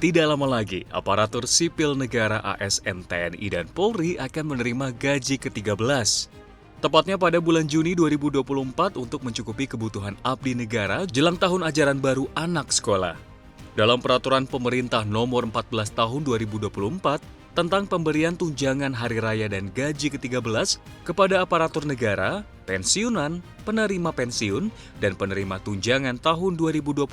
Tidak lama lagi, aparatur sipil negara ASN, TNI, dan Polri akan menerima gaji ke-13. Tepatnya pada bulan Juni 2024 untuk mencukupi kebutuhan abdi negara jelang tahun ajaran baru anak sekolah. Dalam peraturan pemerintah nomor 14 tahun 2024 tentang pemberian tunjangan hari raya dan gaji ke-13 kepada aparatur negara, pensiunan, penerima pensiun, dan penerima tunjangan tahun 2024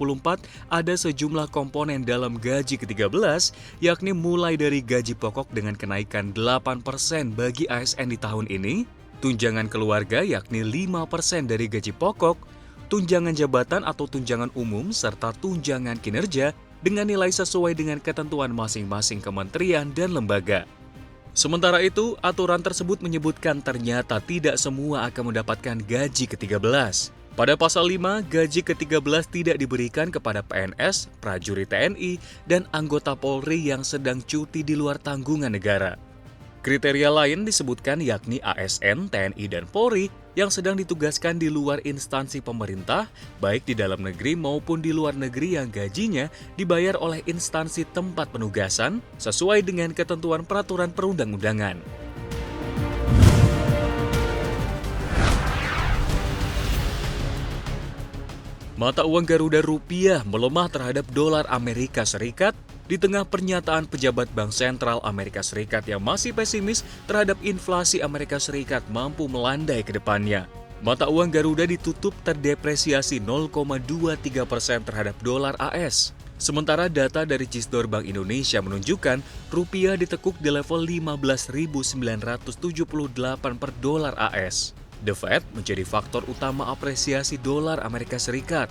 ada sejumlah komponen dalam gaji ke-13, yakni mulai dari gaji pokok dengan kenaikan 8% bagi ASN di tahun ini, tunjangan keluarga yakni 5% dari gaji pokok, tunjangan jabatan atau tunjangan umum, serta tunjangan kinerja dengan nilai sesuai dengan ketentuan masing-masing kementerian dan lembaga. Sementara itu, aturan tersebut menyebutkan ternyata tidak semua akan mendapatkan gaji ke-13. Pada pasal 5, gaji ke-13 tidak diberikan kepada PNS, prajurit TNI, dan anggota Polri yang sedang cuti di luar tanggungan negara. Kriteria lain disebutkan yakni ASN, TNI, dan Polri yang sedang ditugaskan di luar instansi pemerintah, baik di dalam negeri maupun di luar negeri yang gajinya dibayar oleh instansi tempat penugasan sesuai dengan ketentuan peraturan perundang-undangan. Mata uang Garuda Rupiah melemah terhadap dolar Amerika Serikat di tengah pernyataan pejabat Bank Sentral Amerika Serikat yang masih pesimis terhadap inflasi Amerika Serikat mampu melandai ke depannya. Mata uang Garuda ditutup terdepresiasi 0,23% terhadap dolar AS. Sementara data dari Cisdor Bank Indonesia menunjukkan rupiah ditekuk di level 15.978 per dolar AS. The Fed menjadi faktor utama apresiasi dolar Amerika Serikat.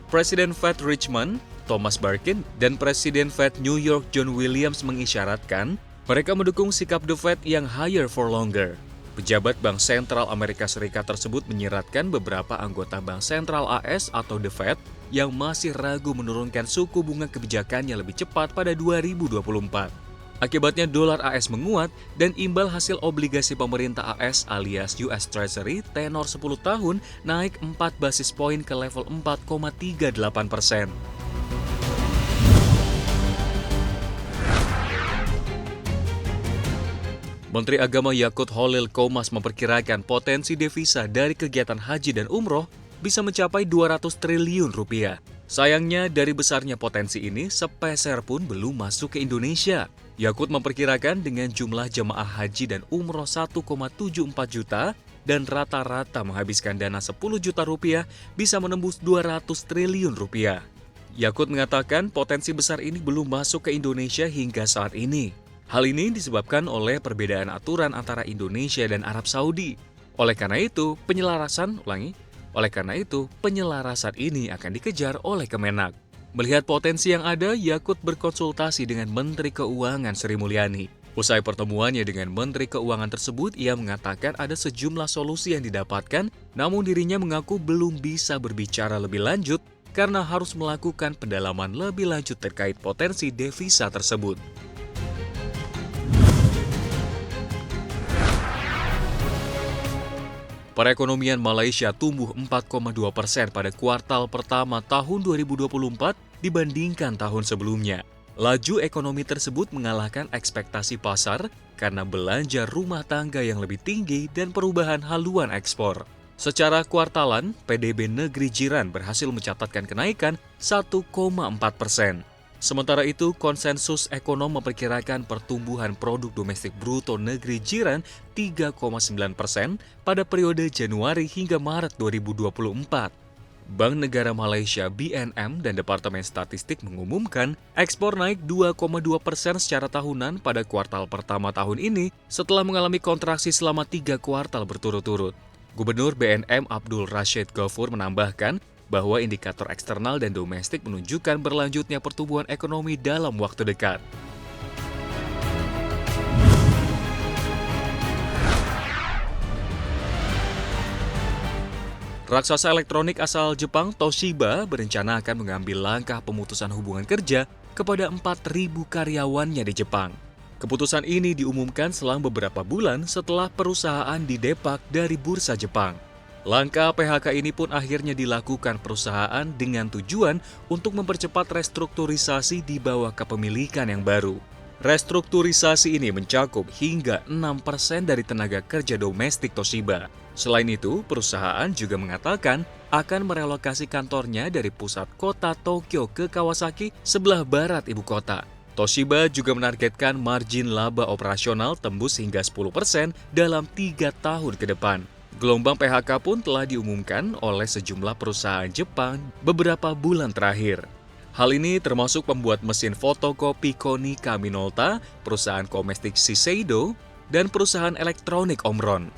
Presiden Fed Richmond, Thomas Barkin, dan Presiden Fed New York John Williams mengisyaratkan mereka mendukung sikap The Fed yang higher for longer. Pejabat Bank Sentral Amerika Serikat tersebut menyiratkan beberapa anggota Bank Sentral AS atau The Fed yang masih ragu menurunkan suku bunga kebijakannya lebih cepat pada 2024. Akibatnya dolar AS menguat dan imbal hasil obligasi pemerintah AS alias US Treasury tenor 10 tahun naik 4 basis poin ke level 4,38%. Menteri Agama Yakut Holil Qomas memperkirakan potensi devisa dari kegiatan haji dan umroh bisa mencapai 200 triliun rupiah. Sayangnya dari besarnya potensi ini, sepeser pun belum masuk ke Indonesia. Yakut memperkirakan dengan jumlah jemaah haji dan umroh 1,74 juta dan rata-rata menghabiskan dana 10 juta rupiah bisa menembus 200 triliun rupiah. Yakut mengatakan potensi besar ini belum masuk ke Indonesia hingga saat ini. Hal ini disebabkan oleh perbedaan aturan antara Indonesia dan Arab Saudi. Oleh karena itu, penyelarasan ini akan dikejar oleh Kemenak. Melihat potensi yang ada, Yakut berkonsultasi dengan Menteri Keuangan Sri Mulyani. Usai pertemuannya dengan Menteri Keuangan tersebut, ia mengatakan ada sejumlah solusi yang didapatkan, namun dirinya mengaku belum bisa berbicara lebih lanjut karena harus melakukan pendalaman lebih lanjut terkait potensi devisa tersebut. Perekonomian Malaysia tumbuh 4,2% pada kuartal pertama tahun 2024 dibandingkan tahun sebelumnya. Laju ekonomi tersebut mengalahkan ekspektasi pasar karena belanja rumah tangga yang lebih tinggi dan perubahan haluan ekspor. Secara kuartalan, PDB negeri jiran berhasil mencatatkan kenaikan 1,4%. Sementara itu, konsensus ekonom memperkirakan pertumbuhan produk domestik bruto negeri jiran 3,9% pada periode Januari hingga Maret 2024. Bank Negara Malaysia BNM dan Departemen Statistik mengumumkan ekspor naik 2,2% secara tahunan pada kuartal pertama tahun ini setelah mengalami kontraksi selama 3 kuartal berturut-turut. Gubernur BNM Abdul Rashid Ghaffur menambahkan bahwa indikator eksternal dan domestik menunjukkan berlanjutnya pertumbuhan ekonomi dalam waktu dekat. Raksasa elektronik asal Jepang Toshiba berencana akan mengambil langkah pemutusan hubungan kerja kepada 4.000 karyawannya di Jepang. Keputusan ini diumumkan selang beberapa bulan setelah perusahaan didepak dari bursa Jepang. Langkah PHK ini pun akhirnya dilakukan perusahaan dengan tujuan untuk mempercepat restrukturisasi di bawah kepemilikan yang baru. Restrukturisasi ini mencakup hingga 6% dari tenaga kerja domestik Toshiba. Selain itu, perusahaan juga mengatakan akan merelokasi kantornya dari pusat kota Tokyo ke Kawasaki, sebelah barat ibu kota. Toshiba juga menargetkan margin laba operasional tembus hingga 10% dalam 3 tahun ke depan. Gelombang PHK pun telah diumumkan oleh sejumlah perusahaan Jepang beberapa bulan terakhir. Hal ini termasuk pembuat mesin fotokopi Konica Minolta, perusahaan komestik Shiseido, dan perusahaan elektronik Omron.